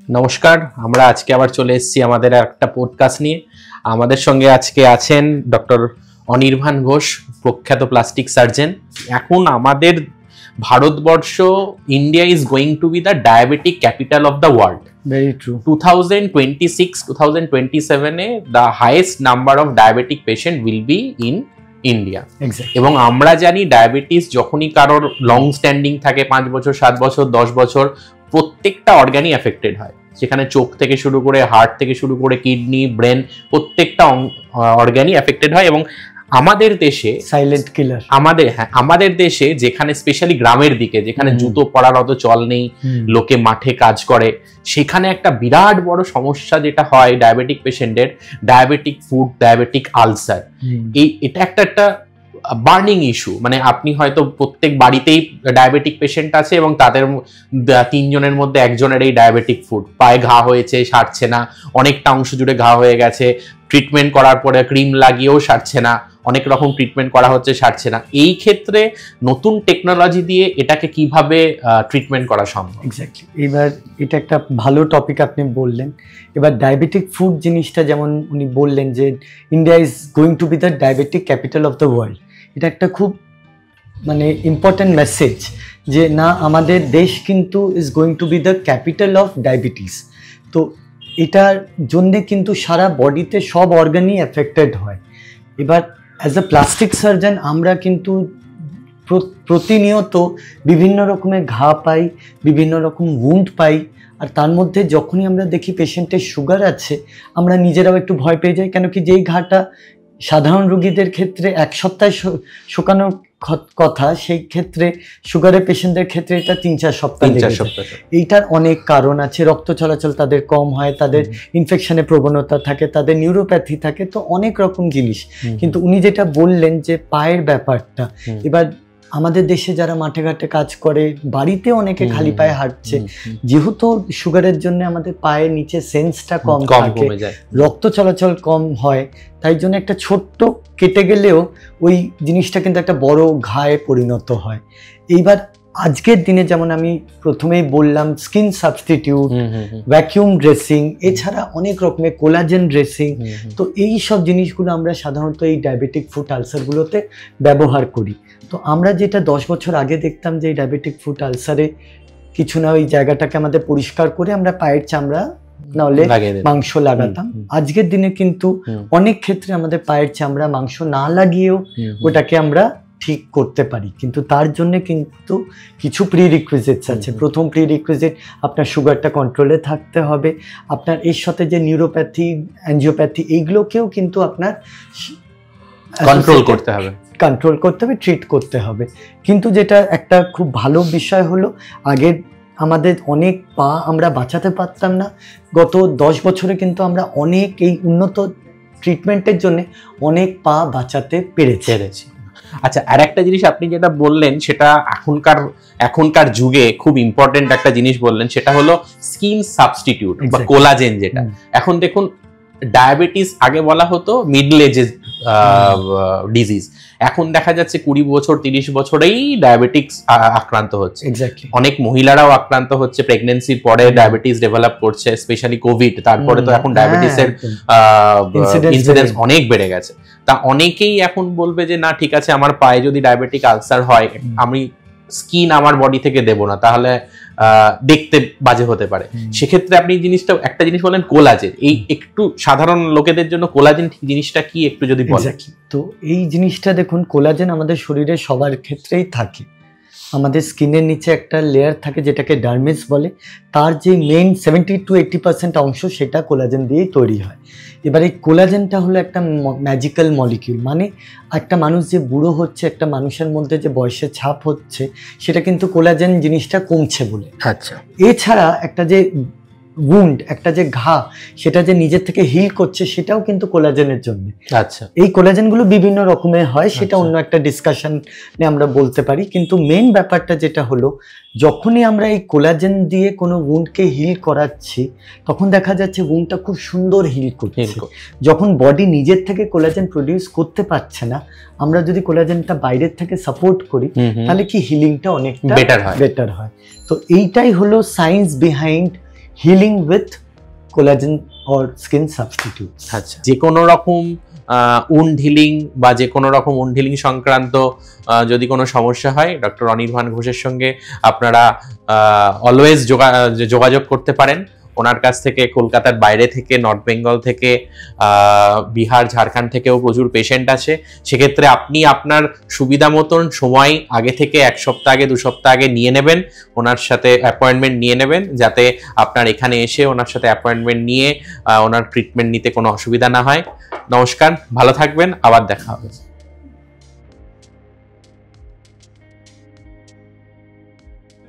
নমস্কার, আমরা আজকে আবার চলে এসেছি আমাদের একটা পডকাস্ট নিয়ে। আমাদের সঙ্গে আজকে আছেন ডক্টর অনির্বাণ ঘোষ, প্রখ্যাত প্লাস্টিক সার্জন। এখন আমাদের Bharatvarsha, India is going to B the diabetic capital of the world. Very true. 2026-2027 the highest number of diabetic patient will be in India. Exactly. এবং আমরা জানি ডায়াবেটিস যখনই কারোর লং স্ট্যান্ডিং থাকে 5 বছর, 7 বছর, 10 বছর, প্রত্যেকটা অর্গানই এফেক্টেড হয়। সেখানে চোখ থেকে শুরু করে, হার্ট থেকে শুরু করে, কিডনি, ব্রেন, প্রত্যেকটা অর্গানই এফেক্টেড হয়। এবং আমাদের দেশে সাইলেন্ট কিলার, আমাদের দেশে যেখানে স্পেশালি গ্রামের দিকে, যেখানে জুতো পরার অত চল নেই, লোকে মাঠে কাজ করে, সেখানে একটা বিরাট বড় সমস্যা যেটা হয় ডায়াবেটিক পেশেন্টের, ডায়াবেটিক ফুড, ডায়াবেটিক আলসার। এটা একটা বার্নিং ইস্যু। মানে আপনি হয়তো প্রত্যেক বাড়িতেই ডায়াবেটিক পেশেন্ট আছে এবং তাদের 3 জনের মধ্যে একজনের এই ডায়াবেটিক ফুড। পায়ে ঘা হয়েছে, সারছে না, অনেকটা অংশ জুড়ে ঘা হয়ে গেছে, ট্রিটমেন্ট করার পরে ক্রিম লাগিয়েও সারছে না, অনেক রকম ট্রিটমেন্ট করা হচ্ছে, সারছে না। এই ক্ষেত্রে নতুন টেকনোলজি দিয়ে এটাকে কিভাবে ট্রিটমেন্ট করা সম্ভব? এক্স্যাক্টলি। এবার এটা একটা ভালো টপিক আপনি বললেন। এবার ডায়াবেটিক ফুড জিনিসটা, যেমন উনি বললেন যে India is going to B the diabetic capital of the world, এটা একটা খুব ইম্পর্টেন্ট মেসেজ যে না, আমাদের দেশ কিন্তু is going to B the capital of diabetes. তো এটার জন্যে কিন্তু সারা বডিতে সব অর্গানই এফেক্টেড হয়। এবার অ্যাজ এ প্লাস্টিক সার্জন আমরা কিন্তু প্রতিনিয়ত বিভিন্ন রকমের ঘা পাই, বিভিন্ন রকম উন্ড পাই। আর তার মধ্যে যখনই আমরা দেখি পেশেন্টের সুগার আছে, আমরা নিজেরাও একটু ভয় পেয়ে যাই। কেন কি, যেই ঘাটা সাধারণ রোগীদের ক্ষেত্রে 1 সপ্তাহে শুকানোর কথা, সেই ক্ষেত্রে সুগারের পেশেন্টদের ক্ষেত্রে এটা 3-4 সপ্তাহ। এইটার অনেক কারণ আছে। রক্ত চলাচল তাদের কম হয়, তাদের ইনফেকশনের প্রবণতা থাকে, তাদের নিউরোপ্যাথি থাকে, তো অনেক রকম জিনিস। কিন্তু উনি যেটা বললেন যে পায়ের ব্যাপারটা, এবার আমাদের দেশে যারা মাঠে ঘাটে কাজ করে, বাড়িতে অনেকে খালি পায়ে হাঁটছে, যেহেতু সুগারের জন্য আমাদের পায়ের নিচে সেন্সটা কম থাকে, রক্ত চলাচল কম হয়, তাই জন্য একটা ছোট্ট কেটে গেলেও ওই জিনিসটা কিন্তু একটা বড় ঘায়ে পরিণত হয়। এইবার আজকের দিনে যেমন আমি প্রথমেই বললাম, স্কিন সাবস্টিটিউট, ভ্যাকিউম ড্রেসিং, এছাড়া অনেক রকমের কোলাজেন ড্রেসিং, তো এই সব জিনিসগুলো আমরা সাধারণত এই ডায়াবেটিক ফুট আলসারগুলোতে ব্যবহার করি। তো আমরা যেটা 10 বছর আগে দেখতাম যে এই ডায়াবেটিক ফুট আলসারে কিছু না, ওই জায়গাটাকে আমাদের পরিষ্কার করে আমরা পায়ের চামড়া নাহলে মাংস লাগাতাম। আজকের দিনে কিন্তু অনেক ক্ষেত্রে আমাদের পায়ের চামড়া মাংস না লাগিয়েও ওটাকে আমরা ঠিক করতে পারি। কিন্তু তার জন্য কিন্তু কিছু প্রিরিকুইজিটস আছে। প্রথম প্রিরিকুইজিট, আপনার সুগারটা কন্ট্রোলে থাকতে হবে। আপনার এর সাথে যে নিউরোপ্যাথি, অ্যাঞ্জিওপ্যাথি, এইগুলোকেও কিন্তু আপনার কন্ট্রোল করতে হবে, ট্রিট করতে হবে। কিন্তু যেটা একটা খুব ভালো বিষয় হলো, আগের আমাদের অনেক পা আমরা বাঁচাতে পারতাম না, গত 10 বছরে কিন্তু আমরা অনেক এই উন্নত ট্রিটমেন্টের জন্য অনেক পা বাঁচাতে পেরেছি। আচ্ছা, আর একটা জিনিস আপনি যেটা বললেন, সেটা এখনকার যুগে খুব ইম্পর্টেন্ট একটা জিনিস বললেন, সেটা হলো স্কিন সাবস্টিটিউট বা কোলাজেন। যেটা এখন দেখুন, ডায়াবেটিস আগে বলা হতো মিডল এজের ডিজিজ, এখন দেখা যাচ্ছে 20 বছর 30 বছরেই ডায়াবেটিক্স আক্রান্ত হচ্ছে। অনেক মহিলারাও আক্রান্ত হচ্ছে, প্রেগনেন্সির পরে ডায়াবেটিস ডেভেলপ করছে, স্পেশালি কোভিড, তারপরে তো এখন ডায়াবেটিসের ইনসিডেন্স অনেক বেড়ে গেছে। তা অনেকেই এখন বলবে যে না, ঠিক আছে, আমার পায়ে যদি ডায়াবেটিক আলসার হয়, আমি স্কিন আমার বডি থেকে দেব না, তাহলে দেখতে বাজে হতে পারে। সেক্ষেত্রে আপনি একটা জিনিস বলেন, কোলাজেন। এই একটু সাধারণ লোকেদের জন্য কোলাজেন জিনিসটা কি একটু যদি বলেন। তো এই জিনিসটা দেখুন, কোলাজেন আমাদের শরীরে সবার ক্ষেত্রেই থাকে। আমাদের স্কিনের নিচে একটা লেয়ার থাকে যেটাকে ডার্মিস বলে, তার যে মেইন 70-80% অংশ সেটা কোলাজেন দিয়েই তৈরি হয়। এবার এই কোলাজেনটা হলো একটা ম্যাজিক্যাল মলিকিউল। মানে একটা মানুষ যে বুড়ো হচ্ছে, একটা মানুষের মধ্যে যে বয়সের ছাপ হচ্ছে, সেটা কিন্তু কোলাজেন জিনিসটা কমছে বলে। আচ্ছা, এছাড়া একটা যে উন্ড, একটা যে ঘা, সেটা যে নিজের থেকে হিল করছে, সেটাও কিন্তু কোলাজেনের জন্য। আচ্ছা, এই কোলাজেনগুলো বিভিন্ন রকমের হয়, সেটা অন্য একটা ডিসকাশনে আমরা বলতে পারি। কিন্তু মেইন ব্যাপারটা যেটা হলো, যখনই আমরা এই কোলাজেন দিয়ে কোনো উন্ডকে হিল করাচ্ছি, তখন দেখা যাচ্ছে উন্ডটা খুব সুন্দর হিল করছে। যখন বডি নিজের থেকে কোলাজেন প্রডিউস করতে পারছে না, আমরা যদি কোলাজেনটা বাইরের থেকে সাপোর্ট করি, তাহলে কি হিলিংটা অনেকটা বেটার হয়। তো এইটাই হলো science behind healing with collagen or skin substitute. আচ্ছা, যে কোনো রকম উন্ড হিলিং বা যে কোনো রকম উন্ড হিলিং সংক্রান্ত যদি কোনো সমস্যা হয় ডক্টর অনির্বাণ ঘোষের সঙ্গে আপনারা অলওয়েজ যোগাযোগ করতে পারেন। ওনার কাছ থেকে কলকাতার বাইরে থেকে, নর্থ বেঙ্গল থেকে, বিহার, ঝাড়খণ্ড থেকেও প্রচুর পেশেন্ট আছে। সেক্ষেত্রে আপনি আপনার সুবিধা মতন সময় আগে থেকে 1 সপ্তাহ আগে, 2 সপ্তাহ আগে নিয়ে নেবেন, ওনার সাথে অ্যাপয়েন্টমেন্ট নিয়ে নেবেন, যাতে আপনার এখানে এসে ওনার সাথে অ্যাপয়েন্টমেন্ট নিয়ে ওনার ট্রিটমেন্ট নিতে কোনো অসুবিধা না হয়। নমস্কার, ভালো থাকবেন, আবার দেখা হবে।